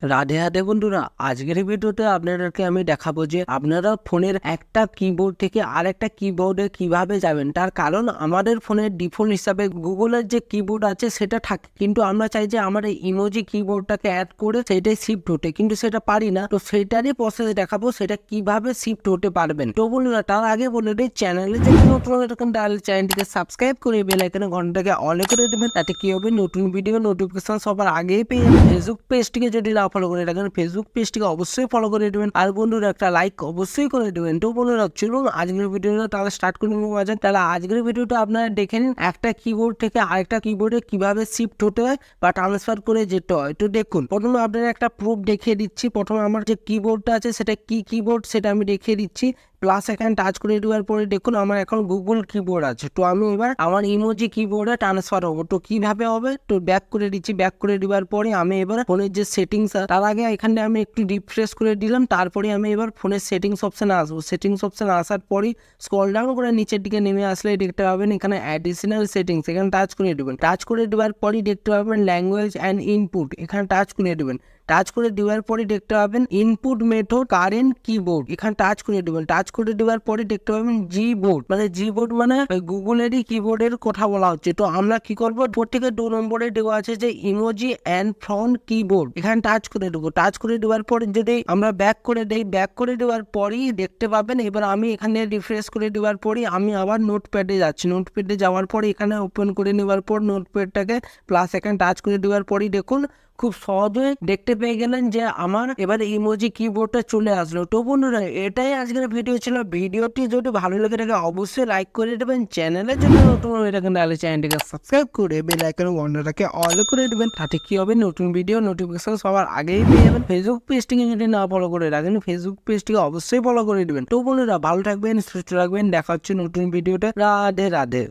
রাধে রাধে বন্ধুরা, আজকের ভিডিওতে আপনাদেরকে আমি দেখাবো যে আপনারা ফোনের একটা কিবোর্ড থেকে আরেকটা কিবোর্ডে কিভাবে যাবেন। তার কারণ আমাদের ফোনের ডিফল্ট হিসাবে গুগলের যে কিবোর্ড আছে সেটা থাকে, কিন্তু আমরা চাই যে আমার এই ইমোজি কিবোর্ডটাকে অ্যাড করে সেটাই শিফট হতে, কিন্তু সেটা পারি না। তো সেটারই প্রসেস দেখাবো, সেটা কিভাবে শিফট হতে পারবেন। তো বন্ধুরা, তার আগে বলে দিই, চ্যানেলে যে নতুন এরকম তাহলে চ্যানেলটিকে সাবস্ক্রাইব করে বেল আইকনে ঘন্টাকে অলে করে দেবেন। তাতে কি হবে, নতুন ভিডিও নোটিফিকেশন সবার আগেই পেয়ে যাবেন। ফেসবুক পেজটিকে যদি না ফলো করে রাখেন, ফেসবুক পেজটিকে অবশ্যই ফলো করে দেবেন। আর বন্ধুরা, একটা লাইক অবশ্যই করে দেবেন। তো বন্ধুরা, চলুন আজকের ভিডিওটা তাহলে স্টার্ট করে নেবো। তাহলে আজকের ভিডিওটা আপনারা দেখে নিন, একটা কিবোর্ড থেকে আরেকটা কিবোর্ডে কিভাবে শিফট হতে হয় বা ট্রান্সফার করে যেতে হয়। তো দেখুন, প্রথমে আপনারা একটা প্রুফ দেখিয়ে দিচ্ছি। প্রথমে আমার যে কিবোর্ডটা আছে সেটা কি কিবোর্ড সেটা আমি দেখিয়ে দিচ্ছি। প্লাস এখানে টাচ করে দেওয়ার পরে দেখুন আমার এখন গুগল কিবোর্ড আছে। তো আমি এবার আমার ইমোজি কিবোর্ডে ট্রান্সফার হবো। তো কিভাবে হবে, তো ব্যাক করে দিচ্ছি। ব্যাক করে দেওয়ার পরে আমি এবার ফোনের যে সেটিংস, তার আগে এখানে আমি একটু রিফ্রেশ করে দিলাম। তারপরে আমি এবার ফোনের সেটিংস অপশানে আসবো। সেটিংস অপশানে আসার পরই স্ক্রল ডাউন করে নিচের দিকে নেমে আসলে দেখতে পাবেন এখানে অ্যাডিশনাল সেটিংস, এখানে টাচ করে দেবেন। টাচ করে দেওয়ার পরই দেখতে পাবেন ল্যাঙ্গুয়েজ অ্যান্ড ইনপুট, এখানে টাচ করে দেবেন। টাচ করে দেওয়ার পরে দেখতে পাবেন ইনপুট মেথড কারেন্ট কিবোর্ড, এখানে টাচ করে দেবেন। টাচ করে দেওয়ার পরে দেখতে পাবেন জি বোর্ড, মানে জি বোর্ড মানে গুগলেরই কিবোর্ডের কথা বলা হচ্ছে। তো আমরা কি করবো, প্রত্যেকে 2 নম্বরে দেওয়া আছে যে ইমোজি অ্যান্ড ফ্রন্ট কিবোর্ড, এখানে টাচ করে দেবো। টাচ করে দেওয়ার পরে যদি আমরা ব্যাক করে দেই, ব্যাক করে দেওয়ার পরেই দেখতে পাবেন এবার আমি এখানে রিফ্রেশ করে দেওয়ার পরে আমি আবার নোটপ্যাডে যাচ্ছি। নোটপ্যাডে যাওয়ার পরে এখানে ওপেন করে নেওয়ার পর নোটপ্যাডটাকে প্লাস এখানে টাচ করে দেওয়ার পরেই দেখুন খুব সহজে দেখতে পেয়ে গেলেন যে আমার এবার ইমোজি কিবোর্ডটা চলে আসলো। তো বন্ধুরা, এটাই আজকের ভিডিও ছিল। ভিডিওটি যদি ভালো লেগে থাকে অবশ্যই লাইক করে দেবেন। চ্যানেলের জন্য নতুন হয়ে থাকেন তাহলে চ্যানেলটিকে সাবস্ক্রাইব করে বেল আইকনের ঘন্টাটাকে অল করে দেবেন। তাতে কি হবে, নতুন ভিডিও নোটিফিকেশন সবার আগেই পেয়ে যাবেন। ফেসবুক পেজটিকে যদি না ফলো করে রাখেন, ফেসবুক পেজটিকে অবশ্যই ফলো করে দেবেন। তো বন্ধুরা, ভালো থাকবেন, সুস্থ থাকবেন। দেখা হচ্ছে নতুন ভিডিওতে। রাধে রাধে।